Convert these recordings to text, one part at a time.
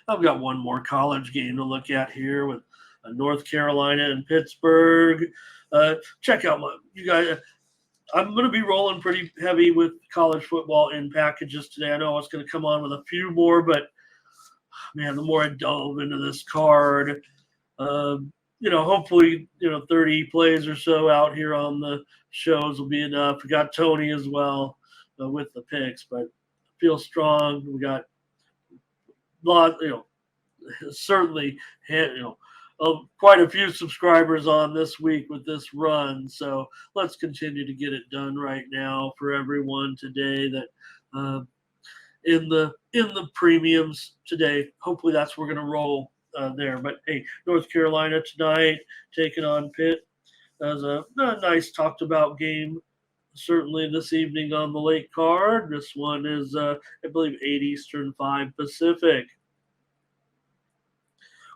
I've got one more college game to look at here with North Carolina and Pittsburgh. Check out you guys. I'm going to be rolling pretty heavy with college football in packages today. I know I was going to come on with a few more, but man, the more I delve into this card, hopefully, 30 plays or so out here on the shows will be enough. We got Tony as well with the picks, but I feel strong. We got a lot, certainly, quite a few subscribers on this week with this run. So let's continue to get it done right now for everyone today that in the premiums today. Hopefully that's we're going to roll there. But hey, North Carolina tonight taking on Pitt. That was a nice talked about game. Certainly this evening on the late card. This one is, I believe, 8 Eastern, 5 Pacific.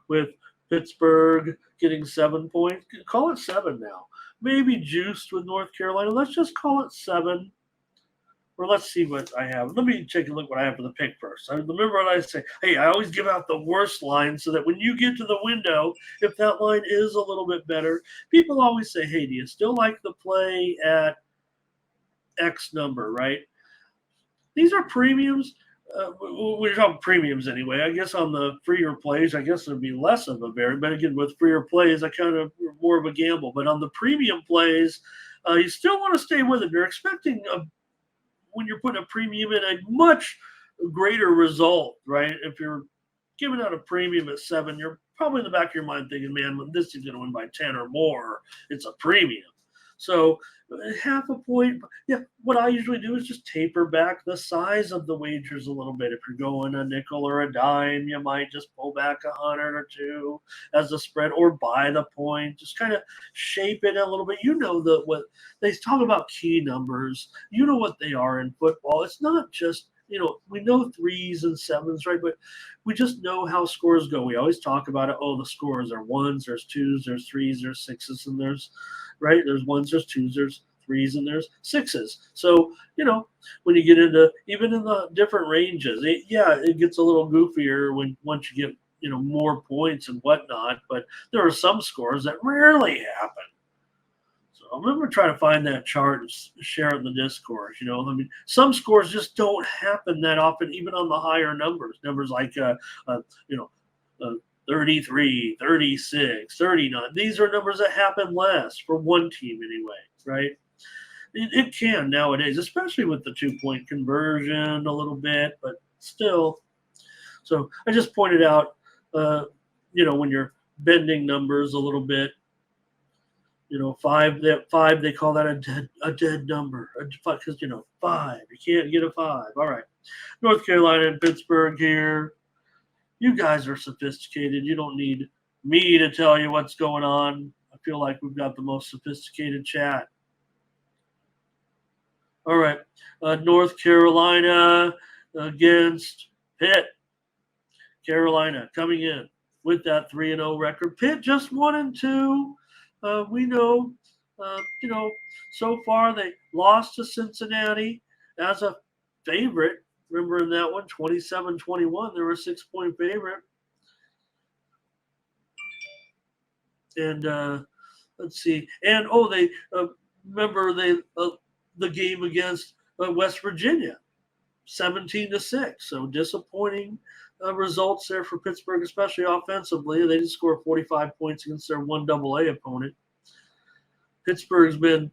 With Pittsburgh getting 7 points. Call it 7 now. Maybe juiced with North Carolina. Let's just call it 7. Or let's see what I have. Let me take a look what I have for the pick first. I remember what I say. Hey, I always give out the worst line so that when you get to the window, if that line is a little bit better, people always say, hey, do you still like the play at X number, right? These are premiums. We're talking premiums anyway. I guess on the freer plays, I guess there'd be less of a variance. But again, with freer plays, I kind of more of a gamble. But on the premium plays, you still want to stay with it. You're expecting when you're putting a premium in a much greater result, right? If you're giving out a premium at 7, you're probably in the back of your mind thinking, man, this is going to win by 10 or more. It's a premium. So half a point. Yeah, what I usually do is just taper back the size of the wagers a little bit. If you're going a nickel or a dime, you might just pull back 100 or 2 as a spread, or buy the point. Just kind of shape it a little bit. You know what they talk about key numbers. You know what they are in football. It's not just we know 3s and 7s, right? But we just know how scores go. We always talk about it. Oh, the scores are 1s, there's 2s, there's 3s, there's 6s, and there's 1s, there's 2s, there's 3s, and there's 6s. So, when you get into even in the different ranges, it gets a little goofier once you get, more points and whatnot. But there are some scores that rarely happen. I'm going to try to find that chart and share it in the Discord. Some scores just don't happen that often, even on the higher numbers. Numbers like, 33, 36, 39. These are numbers that happen less for one team anyway, right? It can nowadays, especially with the 2-point conversion a little bit, but still. So I just pointed out, when you're bending numbers a little bit, 5 they call that a dead number because 5 you can't get a 5. All right, North Carolina and Pittsburgh here. You guys are sophisticated. You don't need me to tell you what's going on. I feel like we've got the most sophisticated chat. All right, North Carolina against Pitt. Carolina coming in with that 3-0 record. Pitt just 1-2. We know, so far they lost to Cincinnati as a favorite. Remember in that one, 27-21, they were a 6-point favorite. And let's see. And, they remember the game against West Virginia, 17-6. So disappointing results there for Pittsburgh, especially offensively. They did score 45 points against their 1AA opponent. Pittsburgh's been,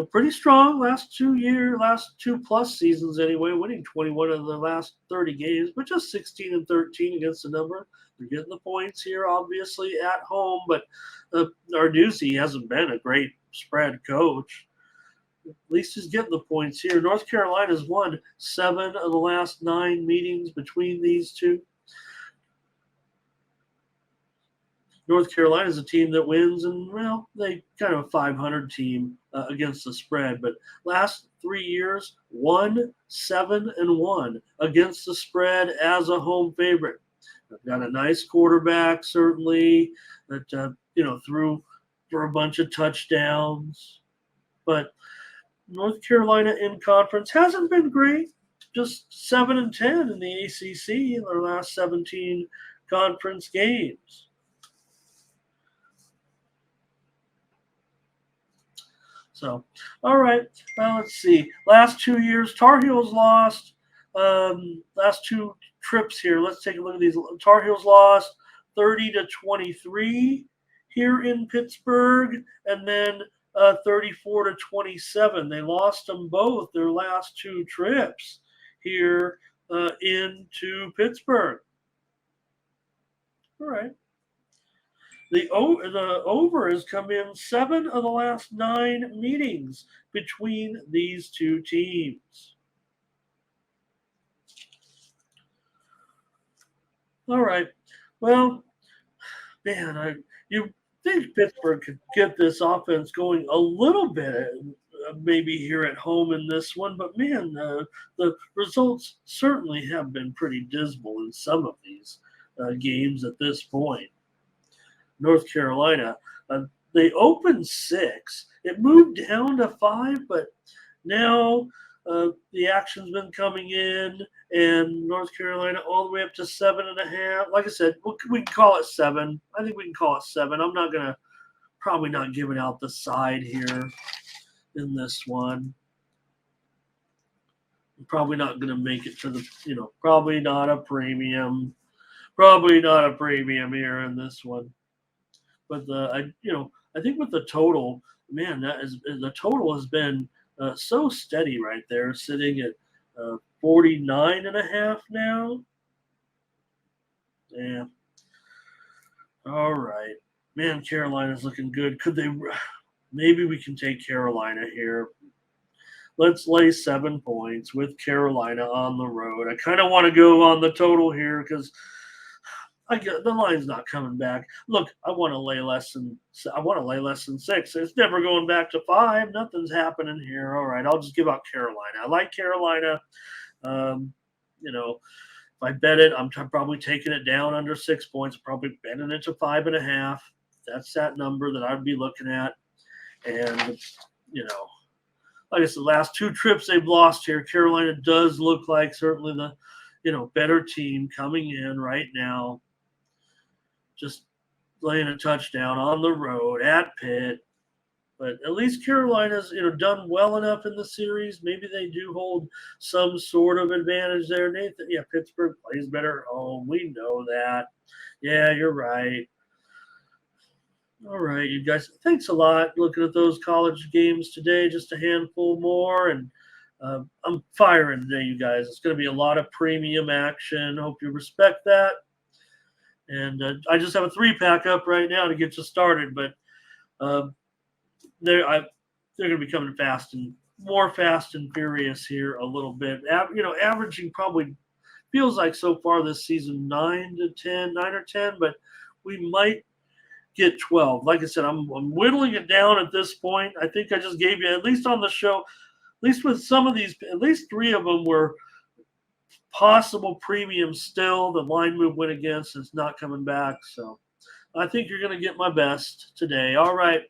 pretty strong last 2+ seasons anyway, winning 21 of the last 30 games, but just 16-13 against the number. They're getting the points here, obviously, at home, but Narduzzi hasn't been a great spread coach. At least he's getting the points here. North Carolina's won 7 of the last 9 meetings between these two. North Carolina is a team that wins, and, they kind of a 500 team against the spread. But last 3 years, 1-7-1 against the spread as a home favorite. They've got a nice quarterback, certainly, that, threw for a bunch of touchdowns. But North Carolina in conference hasn't been great. Just 7-10 in the ACC in their last 17 conference games. So, all right. Well, let's see. Last 2 years, Tar Heels lost. Last two trips here. Let's take a look at these. Tar Heels lost 30-23 here in Pittsburgh, and then 34-27. They lost them both their last two trips here into Pittsburgh. All right. The over has come in 7 of the last 9 meetings between these two teams. All right. Well, man, you think Pittsburgh could get this offense going a little bit, maybe here at home in this one, but man, the results certainly have been pretty dismal in some of these games at this point. North Carolina, they opened 6. It moved down to 5, but now the action's been coming in, and North Carolina all the way up to 7.5. Like I said, we can call it 7. I think we can call it 7. I'm not gonna probably not giving out the side here in this one. I'm probably not gonna make it to the probably not a premium. Probably not a premium here in this one. But I think with the total, man, the total has been so steady right there, sitting at 49.5 now. Yeah. All right, man. Carolina's looking good. Could they? Maybe we can take Carolina here. Let's lay 7 points with Carolina on the road. I kind of want to go on the total here because the line's not coming back. Look, I want to lay less than 6. It's never going back to 5. Nothing's happening here. All right, I'll just give out Carolina. I like Carolina. If I bet it, I'm probably taking it down under 6 points. Probably betting it to 5.5. That's that number that I'd be looking at. And like I said, the last 2 trips they've lost here, Carolina does look like certainly the better team coming in right now. Just laying a touchdown on the road at Pitt. But at least Carolina's done well enough in the series. Maybe they do hold some sort of advantage there. Nathan, yeah, Pittsburgh plays better at home. We know that. Yeah, you're right. All right, you guys. Thanks a lot. Looking at those college games today, just a handful more, and I'm firing today, you guys. It's going to be a lot of premium action. Hope you respect that. And I just have a 3-pack up right now to get you started, but they're going to be coming more fast and furious here a little bit. Averaging probably feels like so far this season 9 or 10, but we might get 12. Like I said, I'm whittling it down at this point. I think I just gave you, at least on the show, at least with some of these, at least 3 of them were possible premiums still. The line move went against. It's not coming back. So I think you're going to get my best today. All right.